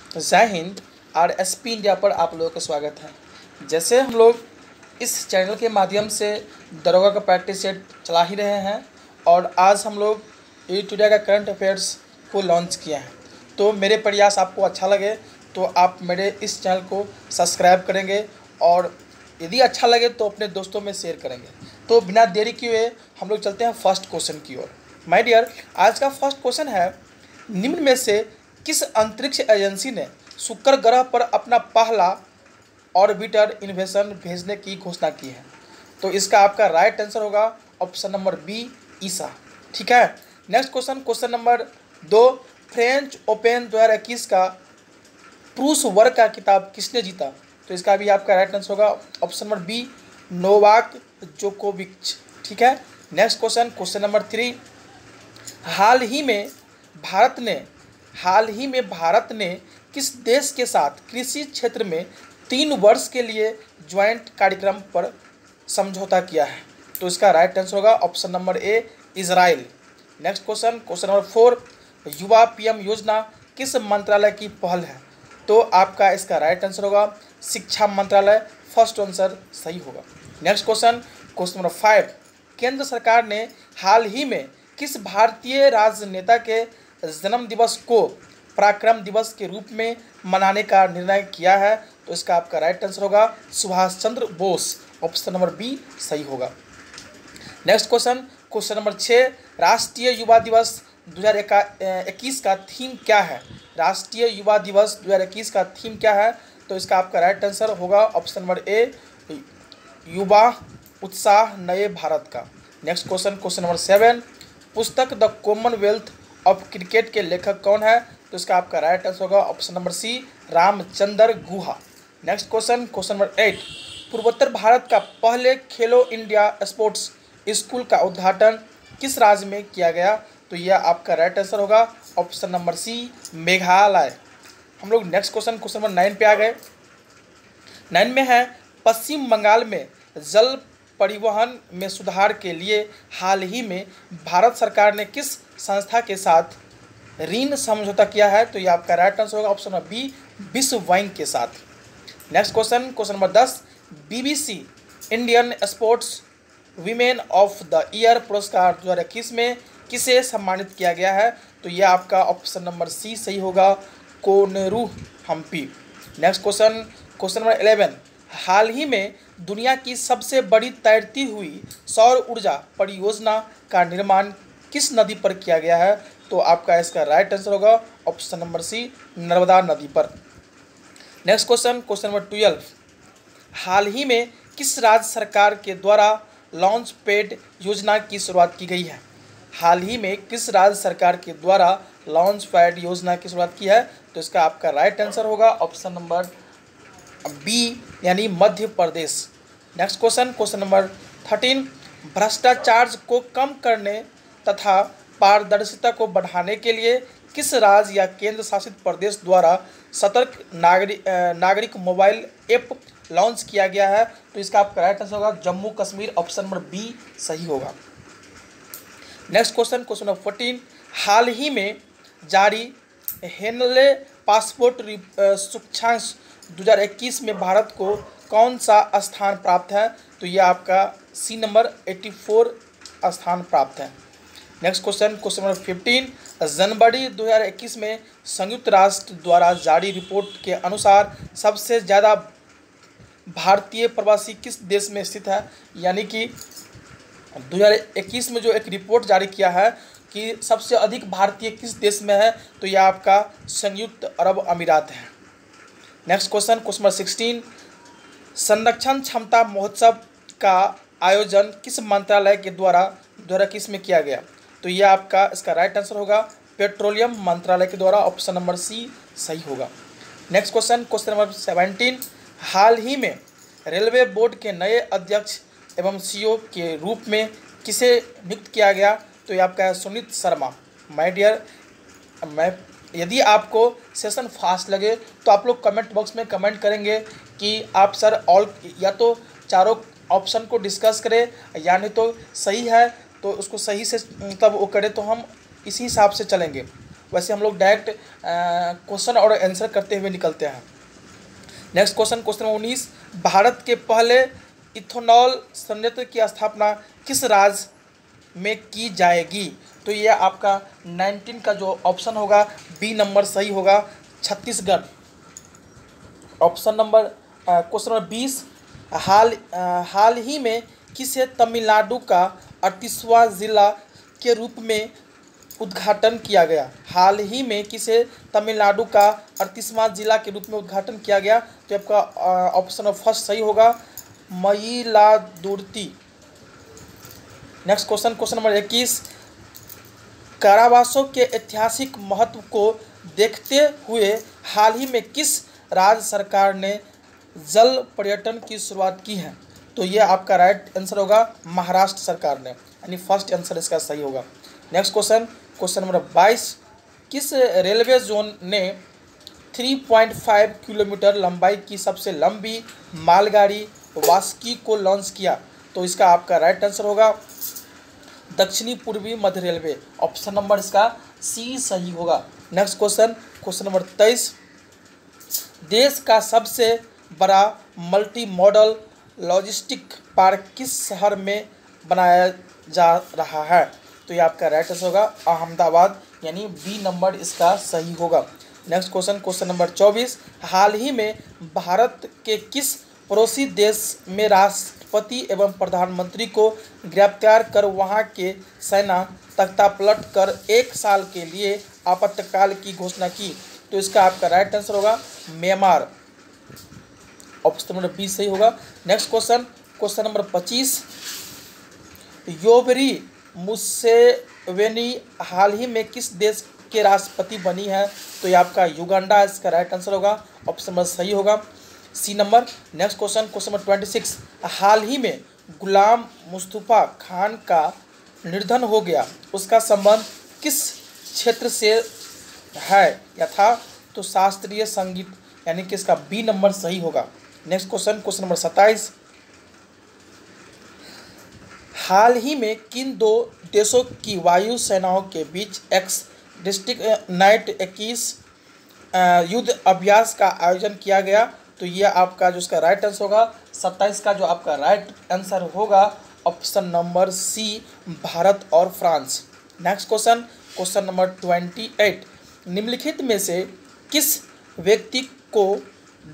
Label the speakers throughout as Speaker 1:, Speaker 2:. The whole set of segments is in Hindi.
Speaker 1: जय हिंद। आरएसपी इंडिया पर आप लोगों का स्वागत है। जैसे हम लोग इस चैनल के माध्यम से दरोगा का प्रैक्टिस सेट चला ही रहे हैं और आज हम लोग ई टुडे का करंट अफेयर्स को लॉन्च किया है। तो मेरे प्रयास आपको अच्छा लगे तो आप मेरे इस चैनल को सब्सक्राइब करेंगे और यदि अच्छा लगे तो अपने दोस्तों में शेयर करेंगे। तो बिना देरी किए हम लोग चलते हैं फर्स्ट क्वेश्चन की ओर। माय डियर, आज का फर्स्ट क्वेश्चन है, निम्न में से किस अंतरिक्ष एजेंसी ने शुक्र ग्रह पर अपना पहला ऑर्बिटर इन्वेशन भेजने की घोषणा की है? तो इसका आपका राइट आंसर होगा ऑप्शन नंबर बी, ईसा। ठीक है। Next question, question number 2, French open 2021 का पुरुष वर्ग का खिताब किसने जीता? तो इसका भी आपका राइट आंसर होगा ऑप्शन नंबर बी, नोवाक जोकोविच। ठीक है। नेक्स्ट क्वेश्चन, क्वेश्चन नंबर 3, हाल ही में भारत ने किस देश के साथ कृषि क्षेत्र में 3 वर्ष के लिए ज्वाइंट कार्यक्रम पर समझौता किया है? तो इसका राइट आंसर होगा option number A, Israel. Next question, question number 4, युवा पीएम योजना किस मंत्रालय की पहल है? तो आपका इसका राइट आंसर होगा शिक्षा मंत्रालय। फर्स्ट आंसर सही होगा। नेक्स्ट क्वेश्चन, क्वेश्चन नंबर 5, केंद्र सरकार ने हाल ही में किस भारतीय राजनेता के जन्म दिवस को पराक्रम दिवस के रूप में मनाने का निर्णय किया है? तो इसका आपका राइट आंसर होगा Subhash Chandra Bose. Option number B सही होगा। नेक्स्ट क्वेश्चन, क्वेश्चन नंबर 6, राष्ट्रीय युवा दिवस 2021 का थीम क्या है? राष्ट्रीय युवा दिवस 2021 का थीम क्या है? तो इसका आपका राइट आंसर होगा ऑप्शन नंबर ए, युवा उत्साह नए भारत का। नेक्स्ट क्वेश्चन, क्वेश्चन नंबर 7, पुस्तक द कॉमनवेल्थ ऑफ क्रिकेट के लेखक कौन है? तो इसका आपका राइट आंसर होगा option number C, Ramachandra Guha. Next question, question number 8, पूर्वोत्तर भारत का पहले खेलो इंडिया स्पोर्ट्स स्कूल का उद्घाटन किस राज्य में किया गया? तो यह आपका राइट आंसर होगा ऑप्शन नंबर सी, मेघालय। हम लोग नेक्स्ट क्वेश्चन, क्वेश्चन नंबर 9 पे आ गए। 9 में है, पश्चिम बंगाल में जल परिवहन में सुधार के लिए हाल ही में भारत सरकार ने किस संस्था के साथ ऋण समझौता किया है? तो ये आपका राइट आंसर होगा ऑप्शन नंबर बी, विश्व बैंक के साथ। Next question, question number 10, BBC Indian sports women of the year पुरस्कार 2021 में किसे सम्मानित किया गया है? तो ये आपका ऑप्शन नंबर सी सही होगा, Koneru Humpy. Next question, question number 11, हाल ही में दुनिया की सबसे बड़ी तैरती हुई सौर ऊर्जा परियोजना का निर्माण किस नदी पर किया गया है? तो आपका इसका राइट आंसर होगा ऑप्शन नंबर सी, नर्मदा नदी पर। नेक्स्ट क्वेश्चन, क्वेश्चन नंबर 12, हाल ही में किस राज्य सरकार के द्वारा लॉन्च पैड योजना की शुरुआत की गई है? हाल ही में किस राज्य सरकार के द्वारा लॉन्च पैड योजना की शुरुआत की है? तो इसका आपका राइट आंसर होगा ऑप्शन नंबर बी, यानी Madhya Pradesh. Next question, question number 13, भ्रष्टाचार को कम करने तथा पारदर्शिता को बढ़ाने के लिए किस राज्य या केंद्र शासित प्रदेश द्वारा सतर्क नागरिक मोबाइल ऐप लॉन्च किया गया है? तो इसका आपका राइट आंसर होगा Jammu Kashmir. Option number B सही होगा। नेक्स्ट क्वेश्चन, क्वेश्चन नंबर 14, हाल ही में जारी हेनले पासपोर्ट सूचकांक 2021 में भारत को कौन सा स्थान प्राप्त है? तो यह आपका सी नंबर 84 स्थान प्राप्त है। नेक्स्ट क्वेश्चन, क्वेश्चन नंबर 15, जनवरी 2021 में संयुक्त राष्ट्र द्वारा जारी रिपोर्ट के अनुसार सबसे ज़्यादा भारतीय प्रवासी किस देश में स्थित है? यानी कि 2021 में जो एक रिपोर्ट जारी किया है कि सबसे अधिक भारतीय किस देश में है, तो यह आपका संयुक्त अरब अमीरात है। नेक्स्ट क्वेश्चन, क्वेश्चन नंबर 16, संरक्षण क्षमता महोत्सव का आयोजन किस मंत्रालय के द्वारा 2021 में किया गया? तो यह आपका इसका राइट आंसर होगा पेट्रोलियम मंत्रालय के द्वारा। ऑप्शन नंबर सी सही होगा। नेक्स्ट क्वेश्चन, क्वेश्चन नंबर 17, हाल ही में रेलवे बोर्ड के नए अध्यक्ष एवं सीईओ के रूप में किसे नियुक्त किया गया? तो ये आपका है सुनीत शर्मा। माय डियर, यदि आपको सेशन फास्ट लगे तो आप लोग कमेंट बॉक्स में कमेंट करेंगे कि आप सर ऑल या तो चारों ऑप्शन को डिस्कस करें या नहीं तो सही है तो उसको सही से मतलब वो करें, तो हम इसी हिसाब से चलेंगे। वैसे हम लोग डायरेक्ट क्वेश्चन और आंसर करते हुए निकलते हैं। Next question, question number 19, Bharat के पहले इथेनॉल संयंत्र की स्थापना किस राज्य में की जाएगी? तो ये आपका 19 का जो ऑप्शन होगा बी नंबर सही होगा, Chhattisgarh. Option number question number 20, हाल ही में किसे तमिलनाडु का 38वां जिला के रूप में उद्घाटन किया गया? हाल ही में किसे तमिलनाडु का 38वां जिला के रूप में उद्घाटन किया गया? तो आपका ऑप्शन नंबर फर्स्ट सही होगा, Mayiladuthurai. Next question, question number 21, कारावासों के ऐतिहासिक महत्व को देखते हुए हाल ही में किस राज्य सरकार ने जल पर्यटन की शुरुआत की है? तो ये आपका राइट आंसर होगा, महाराष्ट्र सरकार ने, यानी फर्स्ट आंसर इसका सही होगा। नेक्स्ट क्वेश्चन, क्वेश्चन नंबर 22, किस रेलवे जोन ने 3.5 किलोमीटर लंबाई की सबसे लंबी मालगाड़ी वास्की को लॉन्च किया? तो इसका आपका राइट आंसर होगा दक्षिणी पूर्वी मध्य रेलवे। ऑप्शन नंबर इसका सी सही होगा। नेक्स्ट क्वेश्चन, क्वेश्चन नंबर 23, देश का सबसे बड़ा मल्टी मॉडल लॉजिस्टिक पार्क किस शहर में बनाया जा रहा है? तो ये आपका राइट आंसर होगा अहमदाबाद, यानी बी नंबर इसका सही होगा। नेक्स्ट क्वेश्चन, क्वेश्चन नंबर 24, हाल ही में भारत के किस पड़ोसी देश में राष्ट्रपति एवं प्रधानमंत्री को गिरफ्तार कर वहां के सेना तख्तापलट कर 1 साल के लिए आपातकाल की घोषणा की? तो इसका आपका राइट आंसर होगा म्यांमार। ऑप्शन नंबर बी सही होगा। Next question, question number 25, Yoweri Museveni हाल ही में किस देश के राष्ट्रपति बनी है? तो ये आपका युगांडा इसका राइट आंसर होगा। ऑप्शन नंबर सही होगा, C number. Next question, question number 26, हाल ही में गुलाम मुस्तफा खान का निधन हो गया, उसका संबंध किस क्षेत्र से है या था? तो शास्त्रीय संगीत, यानी कि इसका बी नंबर सही होगा। नेक्स्ट क्वेश्चन, क्वेश्चन नंबर 27, हाल ही में किन 2 देशों की वायु सेनाओं के बीच एक्स डिस्ट्रिक्ट नाइट 21 युद्ध अभ्यास का आयोजन किया गया? तो ये आपका जो इसका राइट आंसर होगा 27 का जो आपका राइट आंसर होगा ऑप्शन नंबर सी, भारत और France. Next question, question number 28, निम्नलिखित में से किस व्यक्ति को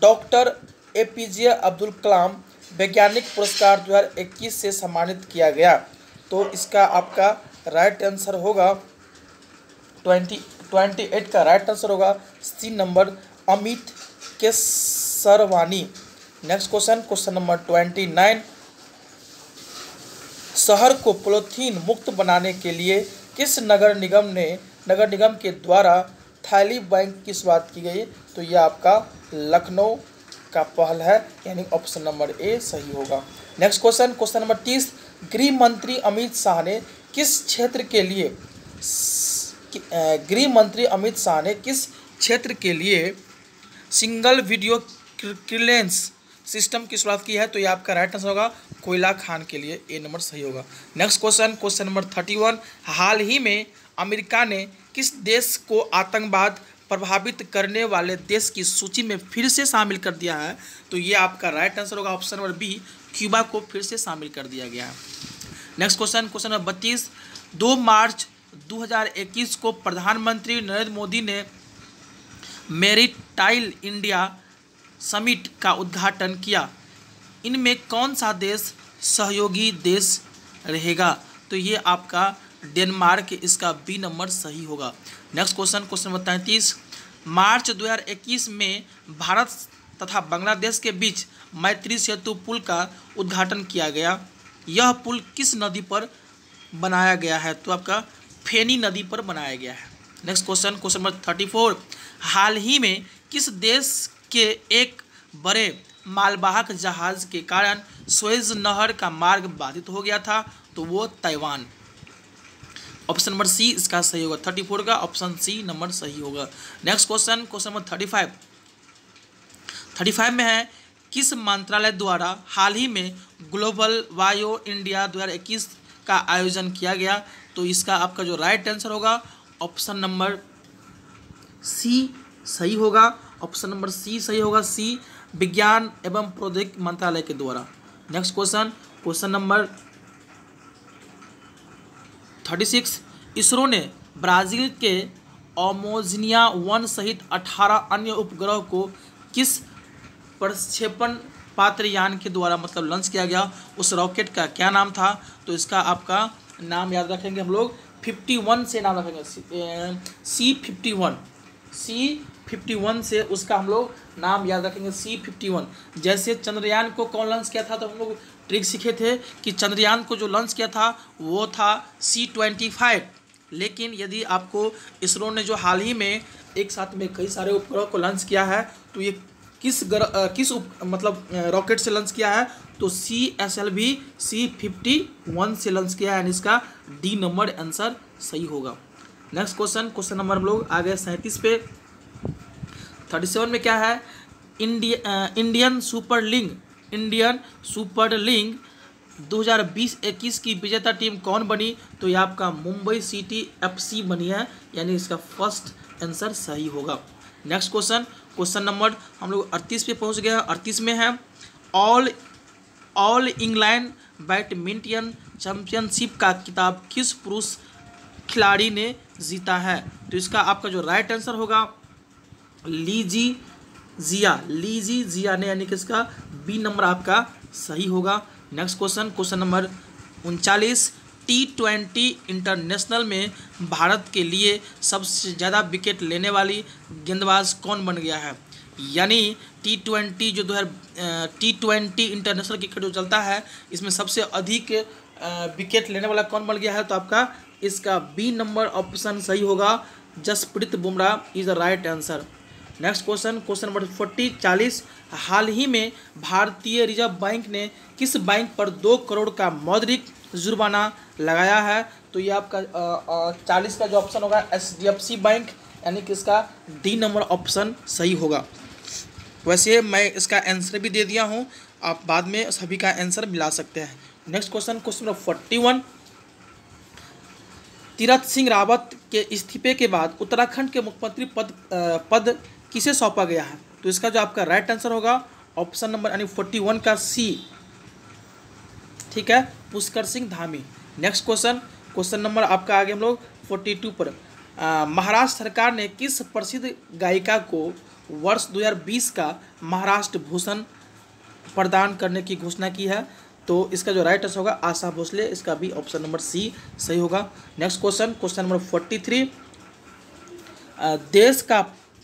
Speaker 1: डॉक्टर APJ अब्दुल कलाम वैज्ञानिक पुरस्कार 2021 से सम्मानित किया गया? तो इसका आपका राइट आंसर होगा 28 का राइट आंसर होगा C number, Amit Kesarwani. Next question, question number 29, शहर को पॉलीथीन मुक्त बनाने के लिए किस नगर निगम के द्वारा थैली बैंक की शुरुआत की गई? तो यह आपका लखनऊ का पहल है, यानी ऑप्शन नंबर ए सही होगा। नेक्स्ट क्वेश्चन, क्वेश्चन नंबर 30, गृह मंत्री अमित शाह ने किस क्षेत्र के लिए सिंगल वीडियो क्लियरेंस सिस्टम की शुरुआत की है? तो ये आपका राइट आंसर होगा कोयला खान के लिए, ए नंबर सही होगा। नेक्स्ट क्वेश्चन, क्वेश्चन नंबर 31, हाल ही में अमेरिका ने किस देश को आतंकवाद प्रभावित करने वाले देश की सूची में फिर से शामिल कर दिया है? तो ये आपका राइट आंसर होगा ऑप्शन नंबर बी, क्यूबा को फिर से शामिल कर दिया गया है। नेक्स्ट क्वेश्चन, क्वेश्चन नंबर 32, 2 मार्च 2021 को प्रधानमंत्री नरेंद्र मोदी ने मैरीटाइम इंडिया समिट का उद्घाटन किया, इनमें कौन सा देश सहयोगी देश रहेगा? तो ये आपका डेनमार्क, इसका बी नंबर सही होगा। नेक्स्ट क्वेश्चन, क्वेश्चन नंबर 33, मार्च 2021 में भारत तथा बांग्लादेश के बीच मैत्री सेतु पुल का उद्घाटन किया गया, यह पुल किस नदी पर बनाया गया है? तो आपका फेनी नदी पर बनाया गया है। नेक्स्ट क्वेश्चन, क्वेश्चन नंबर 34, हाल ही में किस देश के एक बड़े मालवाहक जहाज के कारण सुएज नहर का मार्ग बाधित हो गया था? तो वो ताइवान। ऑप्शन नंबर सी इसका सही होगा, 34 का ऑप्शन सी नंबर सही होगा। नेक्स्ट क्वेश्चन, क्वेश्चन नंबर 35 में है, किस मंत्रालय द्वारा हाल ही में ग्लोबल बायो इंडिया 2021 का आयोजन किया गया? तो इसका आपका जो राइट आंसर होगा ऑप्शन नंबर सी सही होगा, ऑप्शन नंबर सी सही होगा, सी विज्ञान एवं प्रौद्योगिकी मंत्रालय के द्वारा। Next question, question number 36, ISRO ने ब्राज़ील के अमोजिनिया 1 सहित 18 अन्य उपग्रह को किस प्रक्षेपण पात्र यान के द्वारा मतलब लॉन्च किया गया, उस रॉकेट का क्या नाम था? तो इसका आपका नाम याद रखेंगे हम लोग 51 से नाम रखेंगे, C51 से उसका हम लोग नाम याद रखेंगे, C51। जैसे चंद्रयान को कौन लॉन्च किया था, तो हम लोग ट्रिक सीखे थे कि चंद्रयान को जो लॉन्च किया था वो था C25। लेकिन यदि आपको इसरो ने जो हाल ही में एक साथ में कई सारे उपग्रह को लॉन्च किया है, तो ये किस रॉकेट से लॉन्च किया है, तो CSLV C51 से लॉन्च किया है, यानी इसका डी नंबर आंसर सही होगा। नेक्स्ट क्वेश्चन, क्वेश्चन नंबर हम लोग आ गए 37 पे। 37 में क्या है, इंडियन सुपर लीग 2020-21 की विजेता टीम कौन बनी? तो ये आपका मुंबई सिटी FC बनी है, यानी इसका फर्स्ट आंसर सही होगा। नेक्स्ट क्वेश्चन, क्वेश्चन नंबर हम लोग 38 पे पहुंच गए हैं। 38 में है ऑल इंग्लैंड बैडमिंटन चैंपियनशिप का खिताब किस पुरुष खिलाड़ी ने जीता है? तो इसका आपका जो राइट आंसर होगा लीजी जिया ने, यानी कि इसका बी नंबर आपका सही होगा। Next question, question number 39, T20 international में भारत के लिए सबसे ज़्यादा विकेट लेने वाली गेंदबाज कौन बन गया है? यानी T20 जो T20 इंटरनेशनल क्रिकेट जो चलता है, इसमें सबसे अधिक विकेट लेने वाला कौन बन गया है? तो आपका इसका बी नंबर ऑप्शन सही होगा, Jasprit Bumrah is the right answer. Next question, question number 40, हाल ही में भारतीय रिजर्व बैंक ने किस बैंक पर 2 करोड़ का मौद्रिक जुर्माना लगाया है? तो ये आपका 40 का जो ऑप्शन होगा HDFC बैंक, यानी कि इसका डी नंबर ऑप्शन सही होगा। वैसे मैं इसका आंसर भी दे दिया हूँ, आप बाद में सभी का आंसर मिला सकते हैं। Next question, question number 41, Tirath Singh Rawat के इस्तीफे के बाद उत्तराखंड के मुख्यमंत्री पद किसे सौंपा गया है? तो इसका जो आपका राइट आंसर होगा ऑप्शन नंबर यानी 41 का सी, ठीक है, Pushkar Singh Dhami. Next question, question number आपका आगे हम लोग 42 पर, महाराष्ट्र सरकार ने किस प्रसिद्ध गायिका को वर्ष 2020 का महाराष्ट्र भूषण प्रदान करने की घोषणा की है? तो इसका जो राइट आंसर होगा आशा भोसले, इसका भी ऑप्शन नंबर सी सही होगा। नेक्स्ट क्वेश्चन, क्वेश्चन नंबर 43,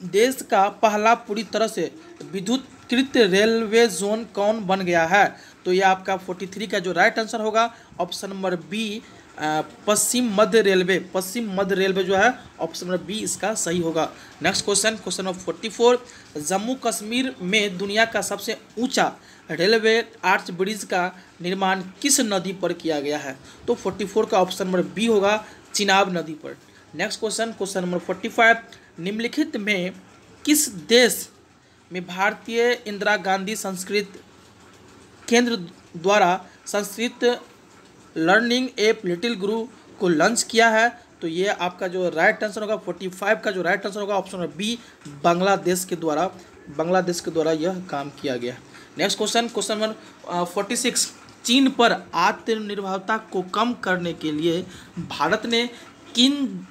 Speaker 1: देश का पहला पूरी तरह से विद्युतीकृत रेलवे जोन कौन बन गया है? तो ये आपका 43 का जो राइट आंसर होगा ऑप्शन नंबर बी, पश्चिम मध्य रेलवे जो है ऑप्शन नंबर बी इसका सही होगा। Next question, question number 44, Jammu Kashmir में दुनिया का सबसे ऊंचा रेलवे आर्च ब्रिज का निर्माण किस नदी पर किया गया है? तो 44 का ऑप्शन नंबर बी होगा, चिनाब नदी पर। नेक्स्ट क्वेश्चन, क्वेश्चन नंबर 45, निम्नलिखित में किस देश में भारतीय इंदिरा गांधी संस्कृत केंद्र द्वारा संस्कृत लर्निंग ऐप लिटिल गुरु को लॉन्च किया है? तो ये आपका जो राइट आंसर होगा 45 का जो राइट आंसर होगा ऑप्शन नंबर बी, बांग्लादेश के द्वारा यह काम किया गया। नेक्स्ट क्वेश्चन, क्वेश्चन नंबर 46, चीन पर आत्मनिर्भरता को कम करने के लिए भारत ने किन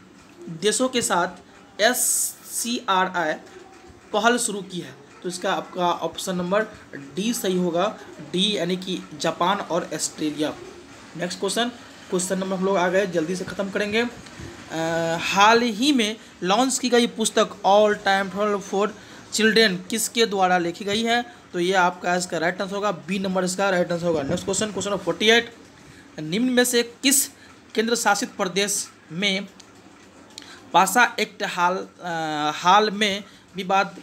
Speaker 1: देशों के साथ SCRI पहल शुरू की है? तो इसका आपका ऑप्शन नंबर डी सही होगा, डी यानी कि जापान और Australia. Next question, question number हम लोग आ गए, जल्दी से ख़त्म करेंगे। हाल ही में लॉन्च की गई पुस्तक ऑल टाइम फॉर चिल्ड्रेन किसके द्वारा लिखी गई है? तो ये आपका इसका राइट आंसर होगा, बी नंबर इसका राइट आंसर होगा। नेक्स्ट क्वेश्चन, क्वेश्चन नंबर 48, निम्न में से किस केंद्र शासित प्रदेश में पासा एक्ट हाल में विवाद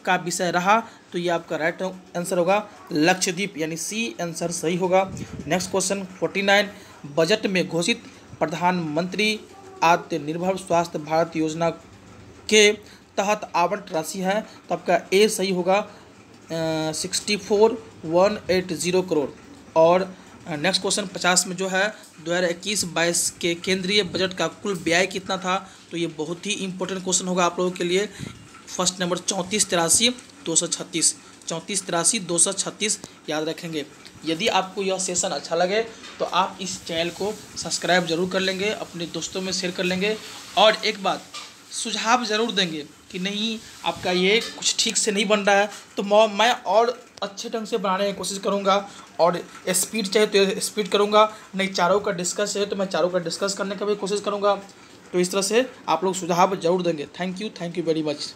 Speaker 1: का विषय रहा? तो ये आपका राइट आंसर होगा लक्षद्वीप, यानी सी आंसर सही होगा। नेक्स्ट क्वेश्चन 49, बजट में घोषित प्रधानमंत्री आत्मनिर्भर स्वास्थ्य भारत योजना के तहत आवंटन राशि है? तो आपका ए सही होगा 64,180 करोड़। और नेक्स्ट क्वेश्चन 50 में जो है 2021-22 के केंद्रीय बजट का कुल व्यय कितना था। तो ये बहुत ही इंपॉर्टेंट क्वेश्चन होगा आप लोगों के लिए। फर्स्ट नंबर 3483-236, 3483-236 याद रखेंगे। यदि आपको यह सेशन अच्छा लगे तो आप इस चैनल को सब्सक्राइब जरूर कर लेंगे, अपने दोस्तों में शेयर कर लेंगे, और एक बात सुझाव ज़रूर देंगे कि नहीं आपका ये कुछ ठीक से नहीं बन रहा है तो मैं और अच्छे ढंग से बनाने की कोशिश करूँगा, और स्पीड चाहिए तो स्पीड करूँगा, नहीं चारों का डिस्कस चाहिए तो मैं चारों का डिस्कस करने का भी कोशिश करूँगा। तो इस तरह से आप लोग सुझाव जरूर देंगे। Thank you very much.